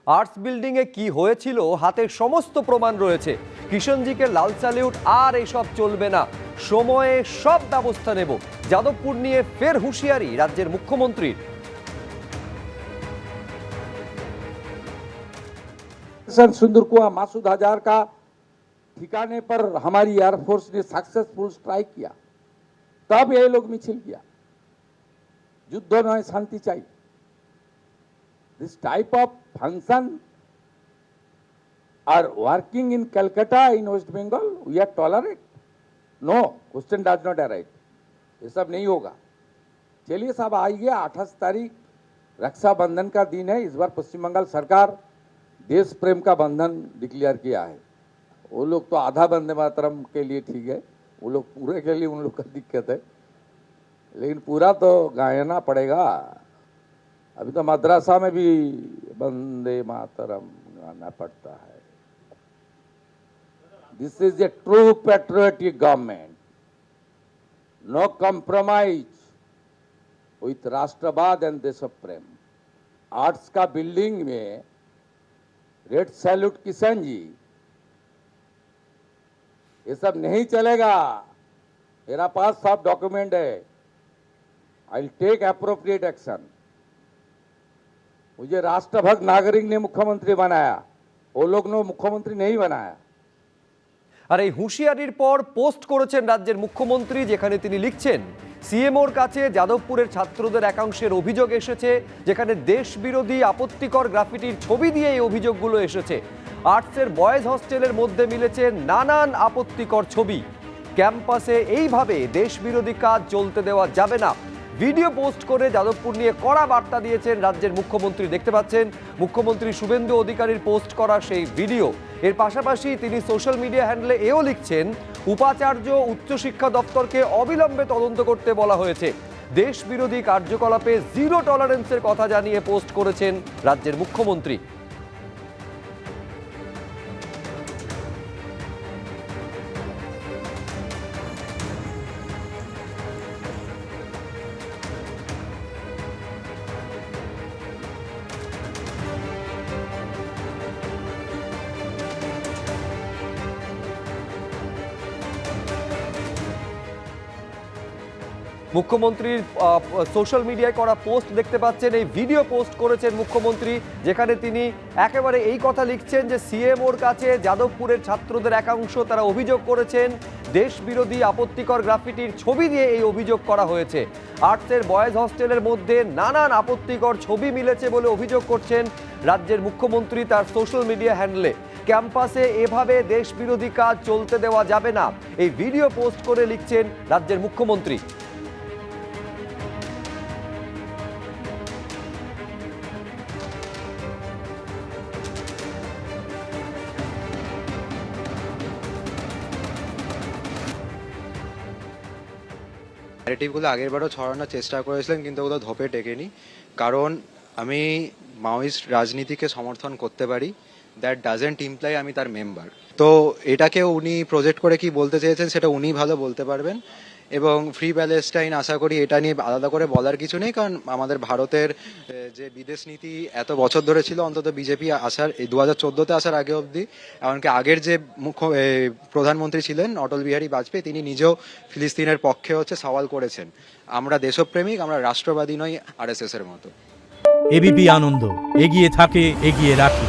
Arts বিল্ডিংয়ে কি হয়েছিল হাতে সমস্ত প্রমাণ রয়েছে। কিষণজিকে লাল স্যালিউট আর এসব চলবে না, সময়ে সব ব্যবস্থা নেব। যাদবপুর নিয়ে ফের হুঁশিয়ারি রাজ্যের মুখ্যমন্ত্রীর। सुंदर कुआ मासूद हजार का ठिकाने पर हमारी एयरफोर्स ने सक्सेसफुल स्ट्राइक किया, तब ये लोग मिছিল किया। युद्ध नয় शांति चाहिए। This type of function are working in Calcutta, in West Bengal, we are tolerate? No, question does not arise. ये सब नहीं होगा। चलिए साहब, आइए 28 तारीख रक्षाबंधन का दिन है। इस बार पश्चिम बंगाल सरकार देश प्रेम का बंधन डिक्लेयर किया है। वो लोग तो आधा वंदे मातरम के लिए ठीक है, वो लोग पूरे के लिए उन लोग का दिक्कत है, लेकिन पूरा तो गायना पड़ेगा। अभी तो मद्रासा में भी वंदे मातरम गाना पड़ता है। This is a true patriotic government, no compromise with राष्ट्रवाद एंड देश प्रेम। आर्ट्स का बिल्डिंग में रेड सैल्यूट किशन जी, ये सब नहीं चलेगा। मेरा पास सब डॉक्यूमेंट है, I will take appropriate action. मुझे राष्ट्रभक्त नागरिक ने मुख्यमंत्री बनाया, वो लोग ने मुख्यमंत्री नहीं बनाया। আর এই হুঁশিয়ারির পর পোস্ট করেছেন রাজ্যের মুখ্যমন্ত্রী, যেখানে তিনি লিখছেন সিএমওর কাছে যাদবপুরের ছাত্রদের একাংশের অভিযোগ এসেছে, যেখানে দেশ বিরোধী আপত্তিকর গ্রাফিটির ছবি দিয়ে এই অভিযোগগুলো এসেছে। আর্টসের বয়েজ হস্টেলের মধ্যে মিলেছে নানান আপত্তিকর ছবি। ক্যাম্পাসে এইভাবে দেশ বিরোধী কাজ চলতে দেওয়া যাবে না। ভিডিও পোস্ট করে যাদবপুর নিয়ে কড়া বার্তা দিয়েছেন রাজ্যের মুখ্যমন্ত্রী। দেখতে পাচ্ছেন মুখ্যমন্ত্রী শুভেন্দু অধিকারীর পোস্ট করা সেই ভিডিও। এর পাশাপাশি তিনি সোশ্যাল মিডিয়া হ্যান্ডেলে এও লিখছেন, উপাচার্য উচ্চশিক্ষা দপ্তরকে অবিলম্বে তদন্ত করতে বলা হয়েছে। দেশ বিরোধী কার্যকলাপে জিরো টলারেন্সের কথা জানিয়ে পোস্ট করেছেন রাজ্যের মুখ্যমন্ত্রী। মুখ্যমন্ত্রীর সোশ্যাল মিডিয়ায় করা পোস্ট দেখতে পাচ্ছেন। এই ভিডিও পোস্ট করেছেন মুখ্যমন্ত্রী, যেখানে তিনি একেবারে এই কথা লিখছেন যে সিএমওর কাছে যাদবপুরের ছাত্রদের একাংশ তারা অভিযোগ করেছেন দেশ বিরোধী আপত্তিকর গ্রাফিটির ছবি দিয়ে এই অভিযোগ করা হয়েছে। আর্টসের বয়েজ হস্টেলের মধ্যে নানান আপত্তিকর ছবি মিলেছে বলে অভিযোগ করছেন রাজ্যের মুখ্যমন্ত্রী তার সোশ্যাল মিডিয়া হ্যান্ডেলে। ক্যাম্পাসে এভাবে দেশ বিরোধী কাজ চলতে দেওয়া যাবে না, এই ভিডিও পোস্ট করে লিখছেন রাজ্যের মুখ্যমন্ত্রী। ন্যারেটিভগুলো আগেরবারও ছড়ানোর চেষ্টা করেছিলেন, কিন্তু ওগুলো ধোপে টেকেনি। কারণ আমি মাওয়িস্ট রাজনীতিকে সমর্থন করতে পারি, দ্যাট ডাজেন্ট ইমপ্লাই আমি তার মেম্বার। তো এটাকে উনি প্রজেক্ট করে কি বলতে চেয়েছেন সেটা উনি ভালো বলতে পারবেন। এবং ফ্রি প্যালেস্টাইন আশা করি এটা নিয়ে আলাদা করে বলার কিছু নেই, কারণ আমাদের ভারতের যে বিদেশ নীতি এত বছর ধরে ছিল, অন্তত বিজেপি আসার এই 2014-তে আসার আগে অবধি, এমনকি আগের যে প্রধানমন্ত্রী ছিলেন অটল বিহারী বাজপেয়ী, তিনি নিজেও ফিলিস্তিনের পক্ষে সওয়াল করেছেন। আমরা দেশপ্রেমিক, আমরা রাষ্ট্রবাদী নই আরএসএস এর মতো। এবিপি আনন্দ এগিয়ে থাকে, এগিয়ে রাখে।